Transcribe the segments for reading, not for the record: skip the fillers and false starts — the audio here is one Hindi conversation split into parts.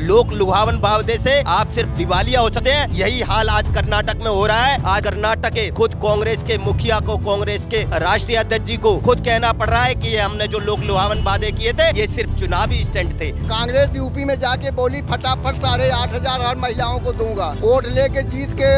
लोक लुभावन वादे से आप सिर्फ दिवालिया हो सकते हैं। यही हाल आज कर्नाटक में हो रहा है। आज कर्नाटक के खुद कांग्रेस के मुखिया को, कांग्रेस के राष्ट्रीय अध्यक्ष जी को खुद कहना पड़ रहा है कि ये हमने जो लोक लुभावन वादे किए थे ये सिर्फ चुनावी स्टंट थे। कांग्रेस यूपी में जाके बोली फटाफट 8,500 हर महिलाओं को दूंगा, वोट लेके जीत के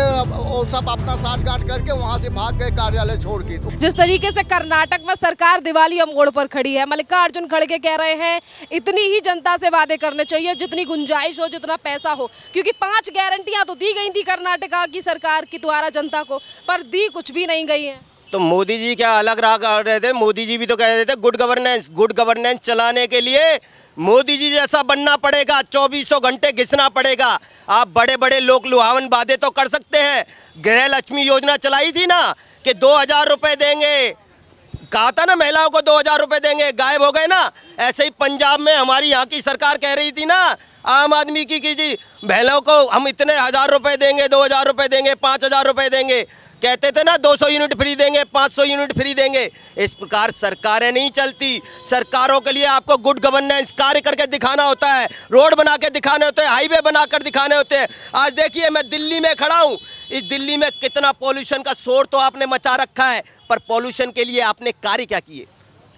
और सब अपना साठगांठ करके वहाँ से भाग गए कार्यालय छोड़ के। जिस तरीके से कर्नाटक में सरकार दिवालिया मोड़ पर खड़ी है, मल्लिकार्जुन खड़गे कह रहे हैं इतनी ही जनता से वादे करने चाहिए जितनी गुंजाइश हो, जितना पैसा हो, क्योंकि 5 गारंटियां तो दी गई थी कर्नाटका की सरकार के द्वारा जनता को, पर दी कुछ भी नहीं गई है। तो मोदी जी क्या अलग राह कर रहे थे? मोदी जी भी तो कह रहे थे गुड गवर्नेंस चलाने के लिए मोदी जी जैसा बनना पड़ेगा, 2400 घंटे घिसना पड़ेगा। आप बड़े बड़े लोक लुभावन वादे तो कर सकते हैं। गृह लक्ष्मी योजना चलाई थी ना कि 2000 रुपए देंगे, कहा था ना महिलाओं को 2000 रुपए देंगे, गायब हो गए ना। ऐसे ही पंजाब में हमारी यहाँ की सरकार कह रही थी ना आम आदमी की कि जी महिलाओं को हम इतने 1000 रुपए देंगे, 2000 रुपए देंगे, 5000 रुपए देंगे, कहते थे ना 200 यूनिट फ्री देंगे, 500 यूनिट फ्री देंगे। इस प्रकार सरकारें नहीं चलती। सरकारों के लिए आपको गुड गवर्नेंस कार्य करके दिखाना होता है, रोड बना के दिखाने होते हैं, हाईवे बनाकर दिखाने होते हैं। आज देखिए मैं दिल्ली में खड़ा हूँ, इस दिल्ली में कितना पॉल्यूशन का शोर तो आपने मचा रखा है, पर पॉल्यूशन के लिए आपने कार्य क्या किए?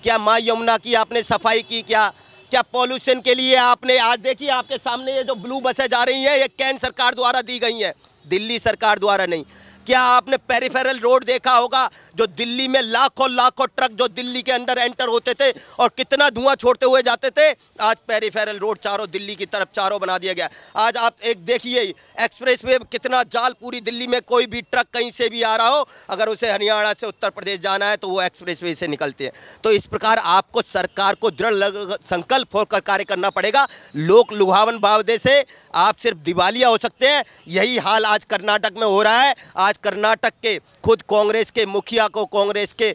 क्या माँ यमुना की आपने सफाई की? क्या पॉल्यूशन के लिए आपने, आज देखिए आपके सामने ये जो ब्लू बसें जा रही हैं ये केंद्र सरकार द्वारा दी गई हैं, दिल्ली सरकार द्वारा नहीं। क्या आपने पेरिफेरल रोड देखा होगा जो दिल्ली में लाखों ट्रक जो दिल्ली के अंदर एंटर होते थे और कितना धुआं छोड़ते हुए जाते थे? आज पेरिफेरल रोड चारों दिल्ली की तरफ चारों बना दिया गया। आज आप एक देखिए एक्सप्रेस वे कितना जाल, पूरी दिल्ली में कोई भी ट्रक कहीं से भी आ रहा हो, अगर उसे हरियाणा से उत्तर प्रदेश जाना है तो वो एक्सप्रेस वे से निकलते हैं। तो इस प्रकार आपको सरकार को दृढ़ संकल्प होकर कार्य करना पड़ेगा। लोक लुभावन वादे से आप सिर्फ दिवालिया हो सकते हैं। यही हाल आज कर्नाटक में हो रहा है। आज कर्नाटक के खुद कांग्रेस के मुखिया को, कांग्रेस के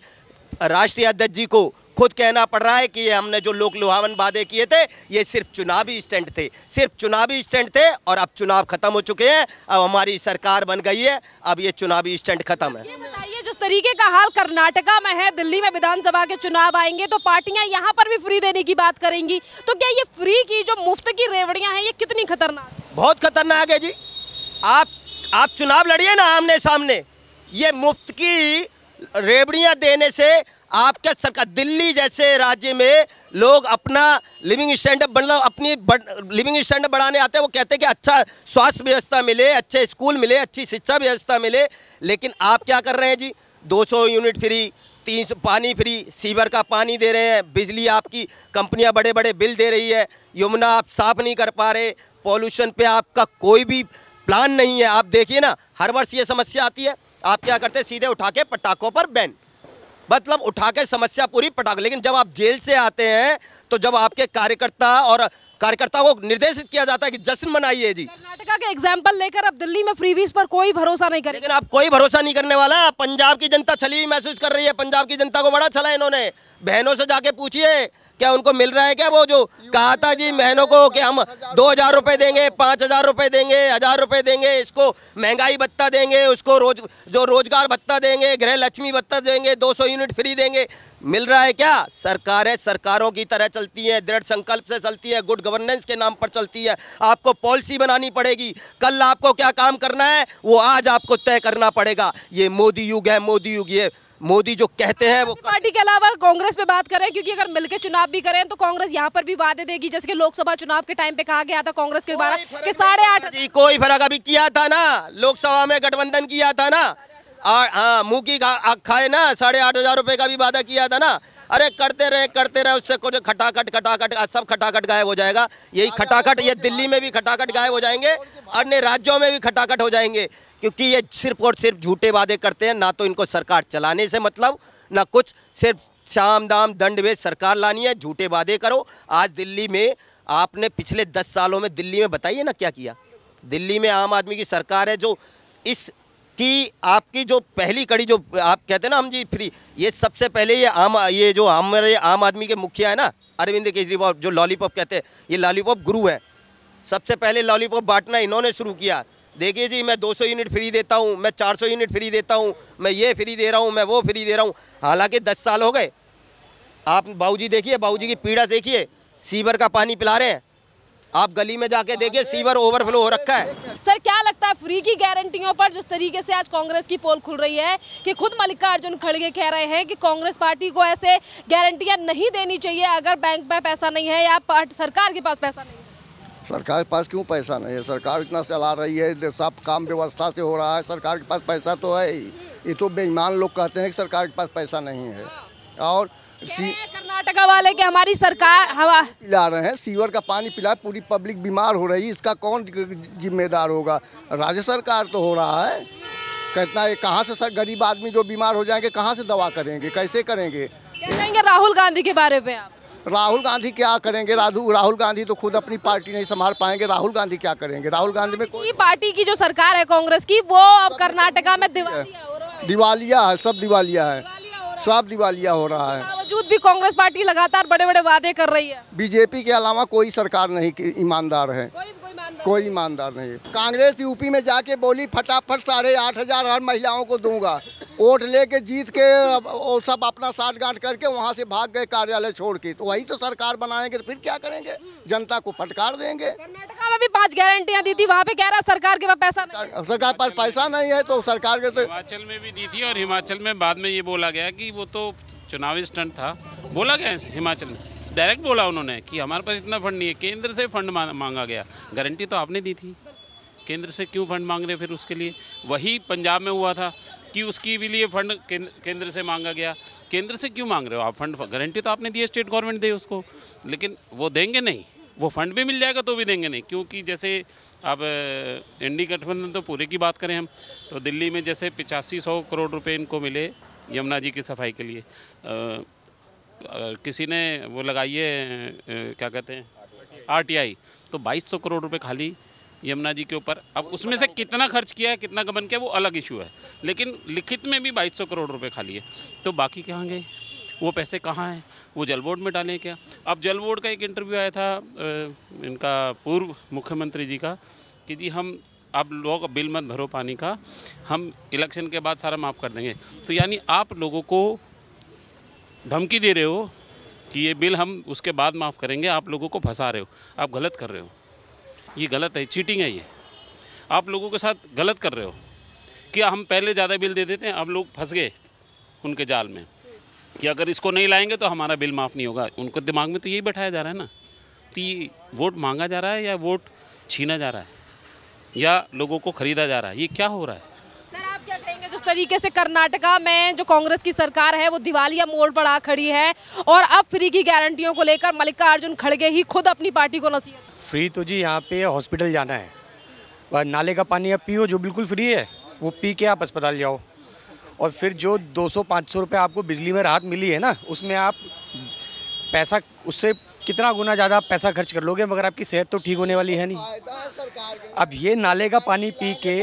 राष्ट्रीय अध्यक्ष जी को खुद कहना पड़ रहा है कि ये हमने जो लोक लुभावन वादे किए थे ये सिर्फ चुनावी स्टंट थे, सिर्फ चुनावी स्टंट थे। और अब चुनाव खत्म हो चुके हैं, अब हमारी सरकार बन गई है, अब ये चुनावी स्टंट खत्म है। ये बताइए जिस तरीके का हाल कर्नाटका में है, दिल्ली में विधानसभा के चुनाव आएंगे तो पार्टियां यहाँ पर भी फ्री देने की बात करेंगी, तो क्या ये फ्री की जो मुफ्त की रेवड़ियां हैं ये कितनी खतरनाक है? बहुत खतरनाक है जी। आप चुनाव लड़िए ना आमने सामने, ये मुफ्त की रेवड़ियां देने से आपके सरकार, दिल्ली जैसे राज्य में लोग अपना लिविंग स्टैंडर्ड, मतलब अपनी लिविंग स्टैंडर्ड बढ़ाने आते हैं। वो कहते हैं कि अच्छा स्वास्थ्य व्यवस्था मिले, अच्छे स्कूल मिले, अच्छी शिक्षा व्यवस्था मिले। लेकिन आप क्या कर रहे हैं जी? 200 यूनिट फ्री, 300 पानी फ्री, सीवर का पानी दे रहे हैं, बिजली आपकी कंपनियां बड़े बड़े बिल दे रही है, यमुना आप साफ नहीं कर पा रहे, पॉल्यूशन पे आपका कोई भी प्लान नहीं है। आप देखिए ना हर वर्ष ये समस्या आती है, आप क्या करते हैं? सीधे उठा के पटाखों पर बैन, मतलब उठा के समस्या पूरी पटाखे। लेकिन जब आप जेल से आते हैं तो जब आपके कार्यकर्ताओं को निर्देशित किया जाता है कि जश्न मनाइए जी। कर्नाटका के एग्जाम्पल लेकर अब दिल्ली में फ्रीबीज पर कोई भरोसा नहीं करेगा। लेकिन आप कोई भरोसा नहीं करने वाला। पंजाब की जनता छली महसूस कर रही है, पंजाब की जनता को बड़ा छला इन्होंने। बहनों से जाके पूछिए क्या उनको मिल रहा है क्या? वो जो कहा था जी बहनों को कि हम 2000 रुपए देंगे, 5000 रुपए देंगे, 1000 रुपए देंगे, इसको महंगाई भत्ता देंगे, उसको रोजगार भत्ता देंगे, गृह लक्ष्मी भत्ता देंगे, 200 यूनिट फ्री देंगे, मिल रहा है क्या? सरकारें सरकारों की तरह चलती हैं, दृढ़ संकल्प से चलती है, गुड गवर्नेंस के नाम पर चलती है। आपको पॉलिसी बनानी पड़ेगी। कल आपको क्या काम करना है वो आज आपको तय करना पड़ेगा। ये मोदी युग है, मोदी युग। ये मोदी जो कहते हैं वो पार्टी के अलावा कांग्रेस पे बात करें, क्योंकि अगर मिलकर चुनाव भी करें तो कांग्रेस यहाँ पर भी वादे देगी, जैसे कि लोकसभा चुनाव के टाइम पे कहा गया था कांग्रेस के द्वारा कि 8.5 कोई फर्क अभी किया था ना, लोकसभा में गठबंधन किया था ना, और हाँ मुँह की खाए ना, 8,500 रुपए का भी वादा किया था ना। अरे करते रहे उससे कुछ खटाखट सब खटाखट गायब हो जाएगा। यही खटाखट ये दिल्ली में भी खटाखट गायब हो जाएंगे, अन्य राज्यों में भी खटाखट हो जाएंगे, क्योंकि ये सिर्फ और सिर्फ झूठे वादे करते हैं। ना तो इनको सरकार चलाने से मतलब, ना कुछ, सिर्फ साम दाम दंड भेद सरकार लानी है, झूठे वादे करो। आज दिल्ली में आपने पिछले 10 सालों में दिल्ली में बताइए ना क्या किया। दिल्ली में आम आदमी की सरकार है जो इस कि आपकी जो पहली कड़ी जो आप कहते हैं ना हम जी फ्री, ये सबसे पहले ये जो हमारे आम आदमी के मुखिया है ना अरविंद केजरीवाल, जो लॉलीपॉप कहते हैं, ये लॉलीपॉप गुरु है। सबसे पहले लॉलीपॉप बांटना इन्होंने शुरू किया। देखिए जी मैं 200 यूनिट फ्री देता हूँ, मैं 400 यूनिट फ्री देता हूँ, मैं ये फ्री दे रहा हूँ, मैं वो फ्री दे रहा हूँ। हालांकि 10 साल हो गए। आप बाबूजी देखिए, बाबूजी की पीड़ा देखिए, सीवर का पानी पिला रहे हैं, आप गली में जाके देखिए, सीवर ओवरफ्लो हो रखा है। सर क्या लगता है फ्री की गारंटियों पर जिस तरीके से आज कांग्रेस की पोल खुल रही है कि खुद मल्लिकार्जुन खड़गे कह रहे हैं कि कांग्रेस पार्टी को ऐसे गारंटियां नहीं देनी चाहिए अगर बैंक में पैसा नहीं है या सरकार के पास पैसा नहीं है। सरकार के पास क्यों पैसा नहीं है? सरकार इतना चला रही है, सब काम व्यवस्था से हो रहा है, सरकार के पास पैसा तो है ही। ये तो बेईमान लोग कहते हैं कि सरकार के पास पैसा नहीं है। और कर्नाटका वाले कि हमारी सरकार हवा पिला रहे हैं, सीवर का पानी पिला, पूरी पब्लिक बीमार हो रही है, इसका कौन जिम्मेदार होगा? राज्य सरकार तो हो रहा है। कितना कहाँ से सर गरीब आदमी जो बीमार हो जाएंगे कहाँ से दवा करेंगे, कैसे करेंगे? क्या कहेंगे राहुल गांधी के बारे में आप? राहुल गांधी क्या करेंगे? राहुल गांधी तो खुद अपनी पार्टी नहीं संभाल पाएंगे, राहुल गांधी क्या करेंगे? राहुल गांधी में कोई पार्टी की जो सरकार है कांग्रेस की वो अब कर्नाटका में दिवालिया है, सब दिवालिया है, सब दिवालिया हो रहा है। बावजूद भी कांग्रेस पार्टी लगातार बड़े बड़े वादे कर रही है। बीजेपी के अलावा कोई सरकार नहीं ईमानदार है, कोई ईमानदार नहीं है। कांग्रेस यूपी में जाके बोली फटाफट 8,500 हर महिलाओं को दूंगा। वोट लेके जीत के और सब अपना साठगांठ करके वहाँ से भाग गए कार्यालय छोड़ के। तो वही तो सरकार बनाएंगे तो फिर क्या करेंगे? जनता को फटकार देंगे। कर्नाटका में भी 5 गारंटियां दी थी, वहाँ पे कह रहा सरकार के पास पैसा नहीं। सरकार के पास पैसा नहीं है तो सरकार के हिमाचल में भी दी थी और हिमाचल में बाद में ये बोला गया कि वो तो चुनावी स्टंट था। बोला गया हिमाचल में डायरेक्ट बोला उन्होंने कि हमारे पास इतना फंड नहीं है, केंद्र से फंड मांगा गया। गारंटी तो आपने दी थी, केंद्र से क्यों फंड मांग रहे फिर उसके लिए? वही पंजाब में हुआ था कि उसकी भी लिए फंड केंद्र से मांगा गया। केंद्र से क्यों मांग रहे हो आप फंड? गारंटी तो आपने दी है, स्टेट गवर्नमेंट दे उसको, लेकिन वो देंगे नहीं। वो फंड भी मिल जाएगा तो भी देंगे नहीं, क्योंकि जैसे अब एनडीए गठबंधन तो पूरे की बात करें हम तो दिल्ली में जैसे 8500 करोड़ रुपए इनको मिले यमुना जी की सफाई के लिए। किसी ने वो लगाई है क्या कहते हैं आरटीआई, तो 2200 करोड़ रुपए खाली यमुना जी के ऊपर। अब उसमें से कितना खर्च किया है, कितना गबन किया, वो अलग इशू है, लेकिन लिखित में भी 2200 करोड़ रुपए खाली है। तो बाकी कहाँ गए वो पैसे? कहाँ हैं? वो जल बोर्ड में डालें क्या? अब जल बोर्ड का एक इंटरव्यू आया था इनका पूर्व मुख्यमंत्री जी का कि जी हम अब लोग बिल मत भरो पानी का, हम इलेक्शन के बाद सारा माफ़ कर देंगे। तो यानी आप लोगों को धमकी दे रहे हो कि ये बिल हम उसके बाद माफ़ करेंगे, आप लोगों को फंसा रहे हो। आप गलत कर रहे हो, ये गलत है, चीटिंग है। ये आप लोगों के साथ गलत कर रहे हो कि हम पहले ज़्यादा बिल दे देते हैं, अब लोग फंस गए उनके जाल में कि अगर इसको नहीं लाएंगे तो हमारा बिल माफ़ नहीं होगा। उनको दिमाग में तो यही बैठाया जा रहा है ना। तो ये वोट मांगा जा रहा है या वोट छीना जा रहा है या लोगों को ख़रीदा जा रहा है? ये क्या हो रहा है? सर आप क्या कहेंगे जिस तरीके से कर्नाटका में जो कांग्रेस की सरकार है वो दिवालिया मोड़ पर आ खड़ी है और अब फ्री की गारंटियों को लेकर मल्लिकार्जुन खड़गे ही खुद अपनी पार्टी को नसीहत? फ्री तो जी यहाँ पे हॉस्पिटल जाना है, नाले का पानी आप पियो जो बिल्कुल फ्री है, वो पी के आप अस्पताल जाओ। और फिर जो 200-500 रुपये आपको बिजली में राहत मिली है ना, उसमें आप पैसा उससे कितना गुना ज़्यादा आप पैसा खर्च कर लोगे, मगर आपकी सेहत तो ठीक होने वाली है नहीं। अब ये नाले का पानी पी के